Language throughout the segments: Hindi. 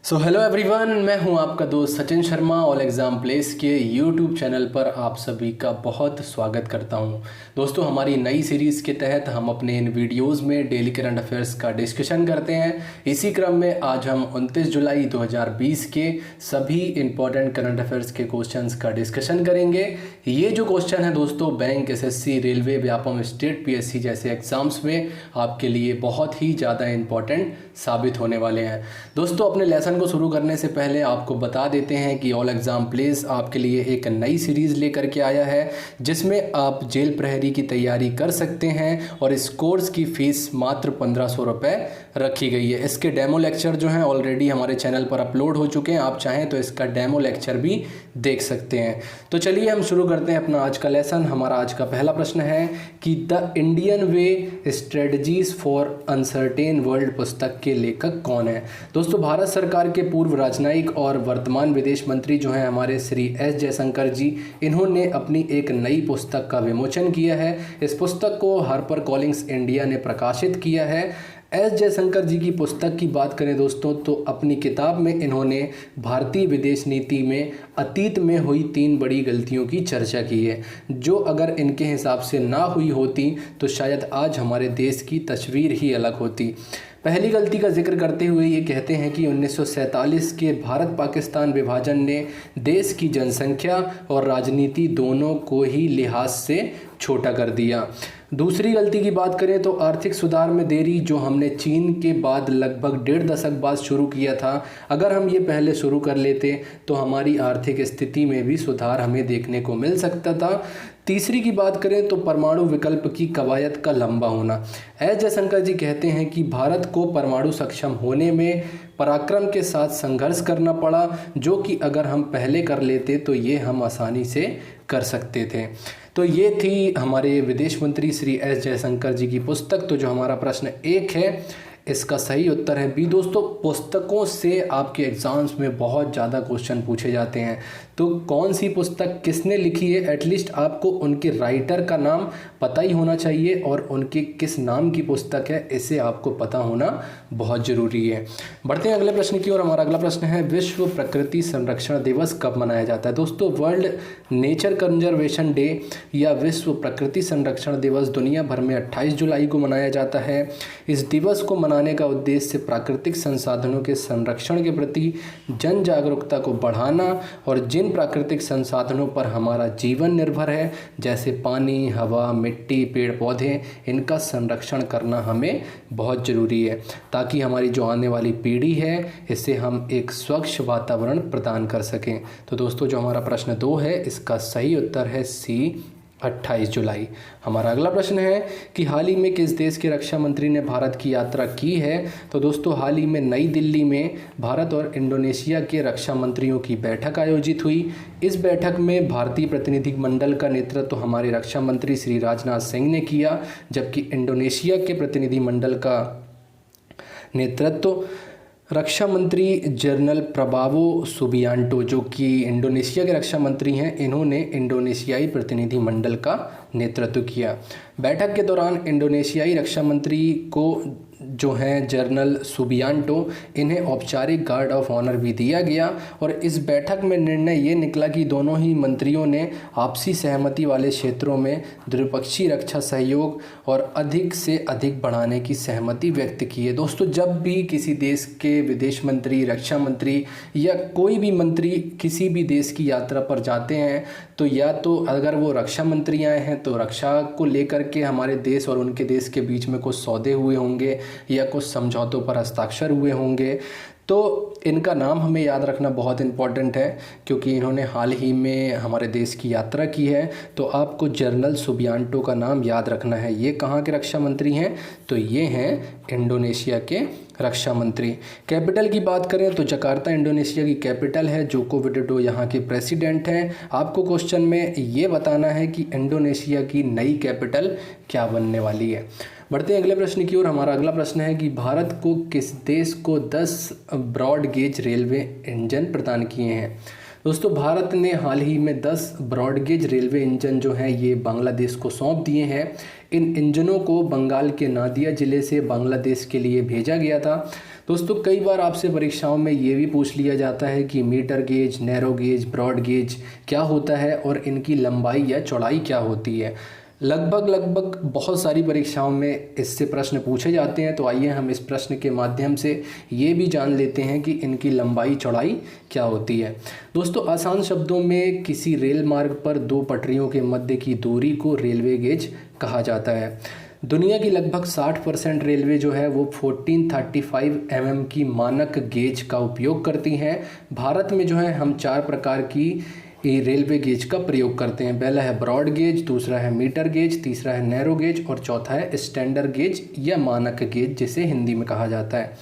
सो हेलो एवरीवन, मैं हूं आपका दोस्त Sachin Sharma. All exam place के यूट्यूब चैनल पर आप सभी का बहुत स्वागत करता हूं। दोस्तों, हमारी नई सीरीज़ के तहत हम अपने इन वीडियोस में डेली करंट अफेयर्स का डिस्कशन करते हैं। इसी क्रम में आज हम 29 जुलाई 2020 के सभी इंपॉर्टेंट करंट अफेयर्स के क्वेश्चंस का डिस्कशन करेंगे। ये जो क्वेश्चन है दोस्तों, bank, SSC, railway, Vyapam, state PSC जैसे एग्ज़ाम्स में आपके लिए बहुत ही ज़्यादा इंपॉर्टेंट साबित होने वाले हैं। दोस्तों, अपने लेसन को शुरू करने से पहले आपको बता देते हैं कि ऑल एग्ज़ाम प्लेस आपके लिए एक नई सीरीज़ लेकर के आया है, जिसमें आप जेल प्रहरी की तैयारी कर सकते हैं और इस कोर्स की फ़ीस मात्र 1500 रुपये रखी गई है। इसके डेमो लेक्चर जो हैं ऑलरेडी हमारे चैनल पर अपलोड हो चुके हैं। आप चाहें तो इसका डेमो लेक्चर भी देख सकते हैं। तो चलिए हम शुरू करते हैं अपना आज का लेसन। हमारा आज का पहला प्रश्न है कि the Indian way strategies for uncertain world पुस्तक के लेखक कौन है। दोस्तों, भारत सरकार के पूर्व राजनयिक और वर्तमान विदेश मंत्री जो हैं हमारे श्री एस जयशंकर जी, इन्होंने अपनी एक नई पुस्तक का विमोचन किया है। इस पुस्तक को हार्पर कॉलिंग्स इंडिया ने प्रकाशित किया है। एस जयशंकर जी की पुस्तक की बात करें दोस्तों, तो अपनी किताब में इन्होंने भारतीय विदेश नीति में अतीत में हुई 3 बड़ी गलतियों की चर्चा की है, जो अगर इनके हिसाब से ना हुई होती तो शायद आज हमारे देश की तस्वीर ही अलग होती। पहली गलती का जिक्र करते हुए ये कहते हैं कि 1947 के भारत पाकिस्तान विभाजन ने देश की जनसंख्या और राजनीति दोनों को ही लिहाज से छोटा कर दिया। दूसरी गलती की बात करें तो आर्थिक सुधार में देरी, जो हमने चीन के बाद लगभग 1.5 दशक बाद शुरू किया था। अगर हम ये पहले शुरू कर लेते तो हमारी आर्थिक स्थिति में भी सुधार हमें देखने को मिल सकता था। तीसरी की बात करें तो परमाणु विकल्प की कवायद का लंबा होना। एस जयशंकर जी कहते हैं कि भारत को परमाणु सक्षम होने में पराक्रम के साथ संघर्ष करना पड़ा, जो कि अगर हम पहले कर लेते तो ये हम आसानी से कर सकते थे। तो ये थी हमारे विदेश मंत्री श्री एस जयशंकर जी की पुस्तक। तो जो हमारा प्रश्न 1 है, इसका सही उत्तर है बी। दोस्तों, पुस्तकों से आपके एग्ज़ाम्स में बहुत ज़्यादा क्वेश्चन पूछे जाते हैं, तो कौन सी पुस्तक किसने लिखी है, एटलीस्ट आपको उनके राइटर का नाम पता ही होना चाहिए और उनके किस नाम की पुस्तक है इसे आपको पता होना बहुत ज़रूरी है। बढ़ते हैं अगले प्रश्न की ओर। हमारा अगला प्रश्न है, विश्व प्रकृति संरक्षण दिवस कब मनाया जाता है। दोस्तों, वर्ल्ड नेचर कंजर्वेशन डे या विश्व प्रकृति संरक्षण दिवस दुनिया भर में 28 जुलाई को मनाया जाता है। इस दिवस को मनाने का उद्देश्य प्राकृतिक संसाधनों के संरक्षण के प्रति जन जागरूकता को बढ़ाना और जिन प्राकृतिक संसाधनों पर हमारा जीवन निर्भर है, जैसे पानी, हवा, मिट्टी, पेड़ पौधे, इनका संरक्षण करना हमें बहुत ज़रूरी है, ताकि हमारी जो आने वाली पीढ़ी है इसे हम एक स्वच्छ वातावरण प्रदान कर सकें। तो दोस्तों, जो हमारा प्रश्न 2 है, इसका सही उत्तर है सी, 28 जुलाई। हमारा अगला प्रश्न है कि हाल ही में किस देश के रक्षा मंत्री ने भारत की यात्रा की है। तो दोस्तों, हाल ही में नई दिल्ली में भारत और इंडोनेशिया के रक्षा मंत्रियों की बैठक आयोजित हुई। इस बैठक में भारतीय प्रतिनिधि मंडल का नेतृत्व हमारे रक्षा मंत्री श्री राजनाथ सिंह ने किया, जबकि इंडोनेशिया के प्रतिनिधि मंडल का नेतृत्व रक्षा मंत्री जनरल प्रबावो सुबियांटो, जो कि इंडोनेशिया के रक्षा मंत्री हैं, इन्होंने इंडोनेशियाई प्रतिनिधि मंडल का नेतृत्व किया। बैठक के दौरान इंडोनेशियाई रक्षा मंत्री को जो हैं जनरल सुबियांटो, इन्हें औपचारिक गार्ड ऑफ ऑनर भी दिया गया और इस बैठक में निर्णय ये निकला कि दोनों ही मंत्रियों ने आपसी सहमति वाले क्षेत्रों में द्विपक्षीय रक्षा सहयोग और अधिक से अधिक बढ़ाने की सहमति व्यक्त की है। दोस्तों, जब भी किसी देश के विदेश मंत्री, रक्षा मंत्री या कोई भी मंत्री किसी भी देश की यात्रा पर जाते हैं, तो या तो अगर वो रक्षा मंत्री आए हैं तो रक्षा को लेकर के हमारे देश और उनके देश के बीच में कुछ सौदे हुए होंगे या कुछ समझौतों पर हस्ताक्षर हुए होंगे। तो इनका नाम हमें याद रखना बहुत इम्पॉर्टेंट है, क्योंकि इन्होंने हाल ही में हमारे देश की यात्रा की है। तो आपको जनरल सुबियांटो का नाम याद रखना है। ये कहाँ के रक्षा मंत्री हैं? तो ये हैं इंडोनेशिया के रक्षा मंत्री। कैपिटल की बात करें तो जकार्ता इंडोनेशिया की कैपिटल है। जोको विडोडो यहाँ के प्रेसिडेंट हैं। आपको क्वेश्चन में ये बताना है कि इंडोनेशिया की नई कैपिटल क्या बनने वाली है। बढ़ते हैं अगले प्रश्न की ओर। हमारा अगला प्रश्न है कि भारत को किस देश को 10 ब्रॉड गेज रेलवे इंजन प्रदान किए हैं। दोस्तों, भारत ने हाल ही में 10 ब्रॉडगेज रेलवे इंजन जो हैं ये बांग्लादेश को सौंप दिए हैं। इन इंजनों को बंगाल के नादिया ज़िले से बांग्लादेश के लिए भेजा गया था। दोस्तों कई बार आपसे परीक्षाओं में ये भी पूछ लिया जाता है कि metre gauge, narrow gauge, broad gauge क्या होता है और इनकी लंबाई या चौड़ाई क्या होती है। लगभग बहुत सारी परीक्षाओं में इससे प्रश्न पूछे जाते हैं। तो आइए हम इस प्रश्न के माध्यम से ये भी जान लेते हैं कि इनकी लंबाई चौड़ाई क्या होती है। दोस्तों आसान शब्दों में किसी रेल मार्ग पर दो पटरियों के मध्य की दूरी को रेलवे गेज कहा जाता है। दुनिया की लगभग 60% रेलवे जो है वो 1435 की मानक गेज का उपयोग करती हैं। भारत में जो है हम 4 प्रकार की रेलवे गेज का प्रयोग करते हैं। पहला है ब्रॉड गेज, दूसरा है मीटर गेज, तीसरा है नैरो गेज और चौथा है स्टैंडर्ड गेज या मानक गेज जिसे हिंदी में कहा जाता है।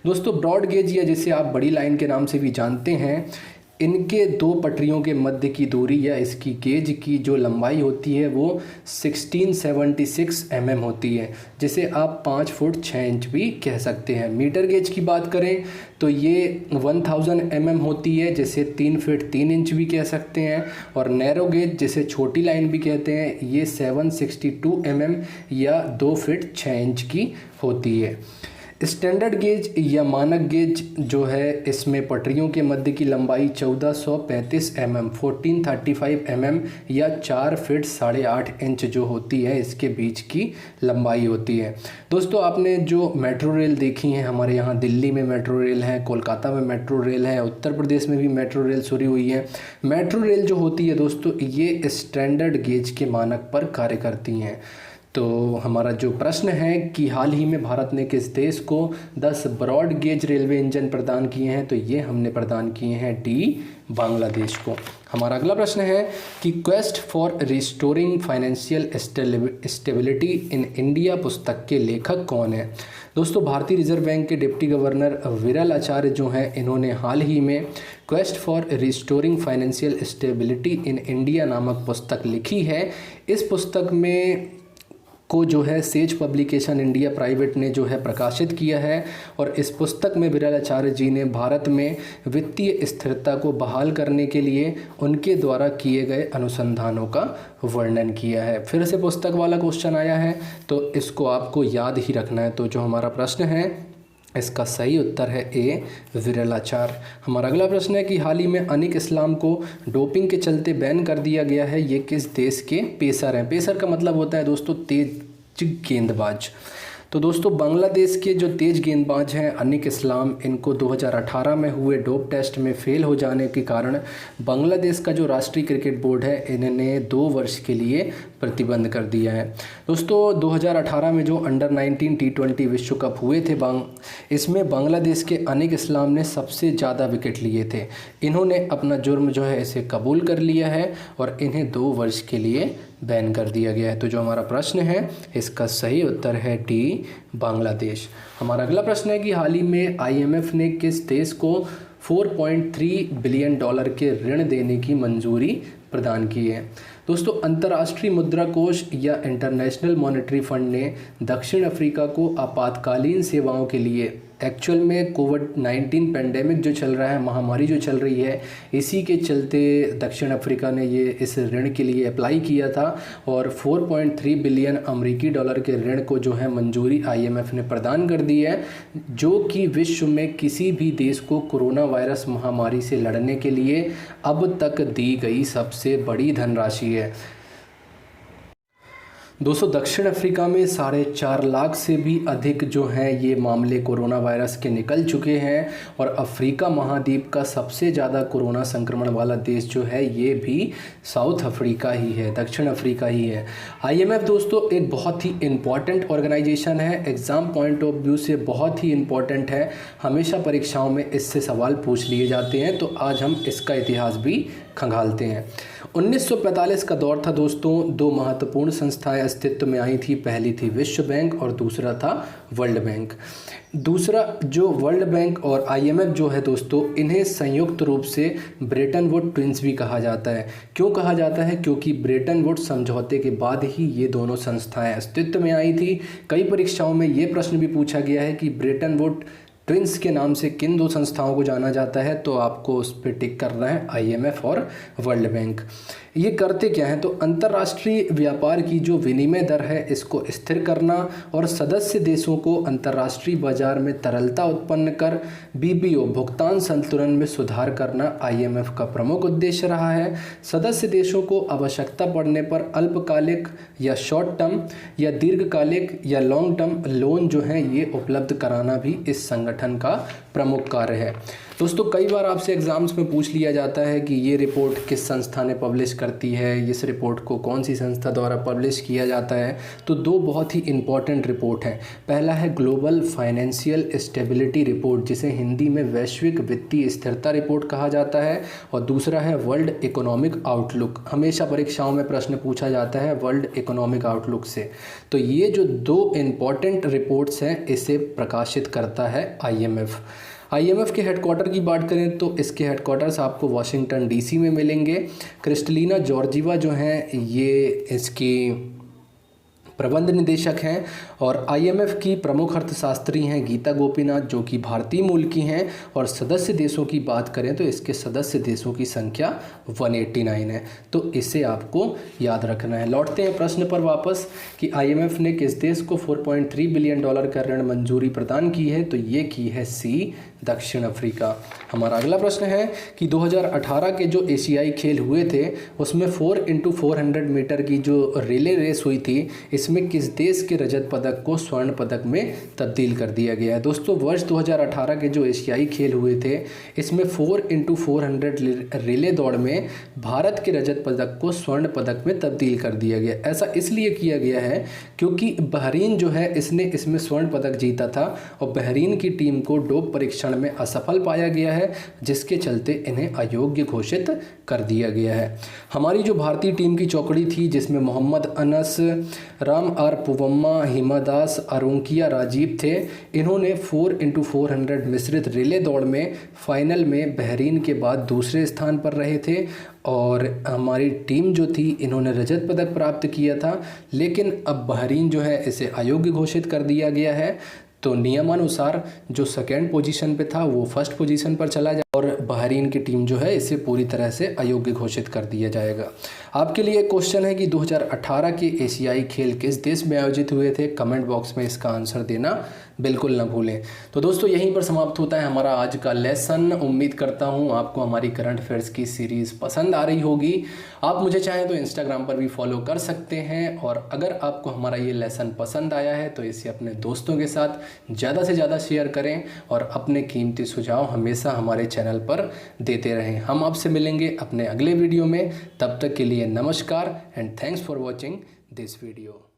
दोस्तों ब्रॉड गेज या जिसे आप बड़ी लाइन के नाम से भी जानते हैं, इनके दो पटरियों के मध्य की दूरी या इसकी गेज की जो लंबाई होती है वो 1676 होती है, जिसे आप 5 फुट 6 इंच भी कह सकते हैं। मीटर गेज की बात करें तो ये 1000 होती है, जिसे 3 फीट 3 इंच भी कह सकते हैं। और नैरो गेज जिसे छोटी लाइन भी कहते हैं, ये 762 या 2 फीट 6 इंच की होती है। स्टैंडर्ड गेज या मानक गेज जो है इसमें पटरियों के मध्य की लंबाई 1435 1435 या 4 फीट 8.5 इंच जो होती है, इसके बीच की लंबाई होती है। दोस्तों आपने जो मेट्रो रेल देखी हैं, हमारे यहाँ दिल्ली में मेट्रो रेल है, कोलकाता में मेट्रो रेल है, उत्तर प्रदेश में भी मेट्रो रेल शुरू हुई है। मेट्रो रेल जो होती है दोस्तों ये स्टैंडर्ड गेज के मानक पर कार्य करती हैं। तो हमारा जो प्रश्न है कि हाल ही में भारत ने किस देश को 10 ब्रॉड गेज रेलवे इंजन प्रदान किए हैं, तो ये हमने प्रदान किए हैं डी, बांग्लादेश को। हमारा अगला प्रश्न है कि quest for restoring financial stability in India पुस्तक के लेखक कौन है। दोस्तों भारतीय रिजर्व बैंक के डिप्टी गवर्नर विरल आचार्य जो हैं, इन्होंने हाल ही में quest for restoring financial stability in India नामक पुस्तक लिखी है। इस पुस्तक में को जो है सेज पब्लिकेशन इंडिया प्राइवेट ने जो है प्रकाशित किया है। और इस पुस्तक में विरल आचार्य जी ने भारत में वित्तीय स्थिरता को बहाल करने के लिए उनके द्वारा किए गए अनुसंधानों का वर्णन किया है। फिर से पुस्तक वाला क्वेश्चन आया है तो इसको आपको याद ही रखना है। तो जो हमारा प्रश्न है इसका सही उत्तर है ए, विरल आचार्य। हमारा अगला प्रश्न है कि हाल ही में अनिक इस्लाम को डोपिंग के चलते बैन कर दिया गया है, ये किस देश के पेसर हैं। पेसर का मतलब होता है दोस्तों तेज गेंदबाज। तो दोस्तों बांग्लादेश के जो तेज गेंदबाज हैं अनिक इस्लाम, इनको 2018 में हुए डोप टेस्ट में फेल हो जाने के कारण बांग्लादेश का जो राष्ट्रीय क्रिकेट बोर्ड है इन्होंने 2 वर्ष के लिए प्रतिबंध कर दिया है। दोस्तों 2018 में जो अंडर 19 T20 विश्व कप हुए थे इसमें बांग्लादेश के अनिक इस्लाम ने सबसे ज़्यादा विकेट लिए थे। इन्होंने अपना जुर्म जो है इसे कबूल कर लिया है और इन्हें 2 वर्ष के लिए बैन कर दिया गया है। तो जो हमारा प्रश्न है इसका सही उत्तर है डी, बांग्लादेश। हमारा अगला प्रश्न है कि हाल ही में IMF ने किस देश को $4.3 बिलियन के ऋण देने की मंजूरी प्रदान की है। दोस्तों अंतर्राष्ट्रीय मुद्रा कोष या इंटरनेशनल मॉनेटरी फंड ने दक्षिण अफ्रीका को आपातकालीन सेवाओं के लिए, एक्चुअल में कोविड-19 पेंडेमिक जो चल रहा है, महामारी जो चल रही है, इसी के चलते दक्षिण अफ्रीका ने ये इस ऋण के लिए अप्लाई किया था और 4.3 बिलियन अमेरिकी डॉलर के ऋण को जो है मंजूरी IMF ने प्रदान कर दी है, जो कि विश्व में किसी भी देश को कोरोना वायरस महामारी से लड़ने के लिए अब तक दी गई सबसे बड़ी धनराशि है। दोस्तों दक्षिण अफ्रीका में 4.5 लाख से भी अधिक जो हैं ये मामले कोरोना वायरस के निकल चुके हैं और अफ्रीका महाद्वीप का सबसे ज़्यादा कोरोना संक्रमण वाला देश जो है ये भी साउथ अफ्रीका ही है, दक्षिण अफ्रीका ही है। IMF दोस्तों एक बहुत ही इम्पॉर्टेंट ऑर्गेनाइजेशन है, एग्ज़ाम पॉइंट ऑफ व्यू से बहुत ही इम्पॉर्टेंट है, हमेशा परीक्षाओं में इससे सवाल पूछ लिए जाते हैं। तो आज हम इसका इतिहास भी खंगालते हैं। 1945 का दौर था दोस्तों, 2 महत्वपूर्ण संस्थाएं अस्तित्व में आई थी, पहली थी विश्व बैंक और दूसरा था वर्ल्ड बैंक। दूसरा जो वर्ल्ड बैंक और IMF जो है दोस्तों, इन्हें संयुक्त रूप से ब्रेटन वुड ट्विंस भी कहा जाता है। क्यों कहा जाता है? क्योंकि ब्रेटन वुड समझौते के बाद ही ये दोनों संस्थाएं अस्तित्व में आई थी। कई परीक्षाओं में ये प्रश्न भी पूछा गया है कि ब्रेटन वुड ट्विंस के नाम से किन दो संस्थाओं को जाना जाता है, तो आपको उस पर टिक करना है IMF और वर्ल्ड बैंक। ये करते क्या हैं, तो अंतर्राष्ट्रीय व्यापार की जो विनिमय दर है इसको स्थिर करना और सदस्य देशों को अंतर्राष्ट्रीय बाजार में तरलता उत्पन्न कर BPO भुगतान संतुलन में सुधार करना IMF का प्रमुख उद्देश्य रहा है। सदस्य देशों को आवश्यकता पड़ने पर अल्पकालिक या शॉर्ट टर्म या दीर्घकालिक या लॉन्ग टर्म लोन जो हैं ये उपलब्ध कराना भी इस संगठन का प्रमुख कार्य है। दोस्तों कई बार आपसे एग्ज़ाम्स में पूछ लिया जाता है कि ये रिपोर्ट किस संस्था ने पब्लिश करती है, इस रिपोर्ट को कौन सी संस्था द्वारा पब्लिश किया जाता है। तो दो बहुत ही इम्पॉर्टेंट रिपोर्ट हैं। पहला है ग्लोबल फाइनेंशियल स्टेबिलिटी रिपोर्ट, जिसे हिंदी में वैश्विक वित्तीय स्थिरता रिपोर्ट कहा जाता है, और दूसरा है वर्ल्ड इकोनॉमिक आउटलुक। हमेशा परीक्षाओं में प्रश्न पूछा जाता है वर्ल्ड इकोनॉमिक आउटलुक से। तो ये जो दो इम्पॉर्टेंट रिपोर्ट्स हैं इसे प्रकाशित करता है IMF के हेडक्वार्टर की बात करें तो इसके हेडक्वार्टर्स आपको वाशिंगटन DC में मिलेंगे। क्रिस्टलिना जॉर्जीवा जो हैं ये इसकी प्रबंध निदेशक हैं, और IMF की प्रमुख अर्थशास्त्री हैं गीता गोपीनाथ जो कि भारतीय मूल की हैं। और सदस्य देशों की बात करें तो इसके सदस्य देशों की संख्या 189 है। तो इसे आपको याद रखना है। लौटते हैं प्रश्न पर वापस कि IMF ने किस देश को $4.3 बिलियन का ऋण मंजूरी प्रदान की है, तो ये की है C दक्षिण अफ्रीका। हमारा अगला प्रश्न है कि 2018 के जो एशियाई खेल हुए थे उसमें 4x400 मीटर की जो रिले रेस हुई थी इसमें किस देश के रजत पदक को स्वर्ण पदक में तब्दील कर दिया गया है। दोस्तों वर्ष 2018 के जो एशियाई खेल हुए थे इसमें 4x400 रिले दौड़ में भारत के रजत पदक को स्वर्ण पदक में तब्दील कर दिया गया। ऐसा इसलिए किया गया है क्योंकि बहरीन जो है इसने इसमें स्वर्ण पदक जीता था और बहरीन की टीम को डोप परीक्षण में असफल पाया गया है, जिसके चलते इन्हें अयोग्य घोषित कर दिया गया है। हमारी जो भारतीय टीम की चौकड़ी थी जिसमें मोहम्मद अनस, राम आर पुवम्मा, हिमा दास, अरुंकिया राजीव थे, इन्होंने 4x400 मिश्रित रिले दौड़ में फाइनल में बहरीन के बाद दूसरे स्थान पर रहे थे। और हमारी टीम जो थी इन्होंने रजत पदक प्राप्त किया था, लेकिन अब बहरीन जो है इसे अयोग्य घोषित कर दिया गया है। तो नियमानुसार जो सेकेंड पोजीशन पे था वो फर्स्ट पोजीशन पर चला जाए और बहरीन की टीम जो है इसे पूरी तरह से अयोग्य घोषित कर दिया जाएगा। आपके लिए एक क्वेश्चन है कि 2018 के एशियाई खेल किस देश में आयोजित हुए थे। कमेंट बॉक्स में इसका आंसर देना बिल्कुल ना भूलें। तो दोस्तों यहीं पर समाप्त होता है हमारा आज का लेसन। उम्मीद करता हूँ आपको हमारी करंट अफेयर्स की सीरीज़ पसंद आ रही होगी। आप मुझे चाहें तो इंस्टाग्राम पर भी फॉलो कर सकते हैं, और अगर आपको हमारा ये लेसन पसंद आया है तो इसे अपने दोस्तों के साथ ज़्यादा से ज़्यादा शेयर करें और अपने कीमती सुझाव हमेशा हमारे चैनल पर देते रहें। हम आपसे मिलेंगे अपने अगले वीडियो में। तब तक के लिए नमस्कार and thanks for watching this video.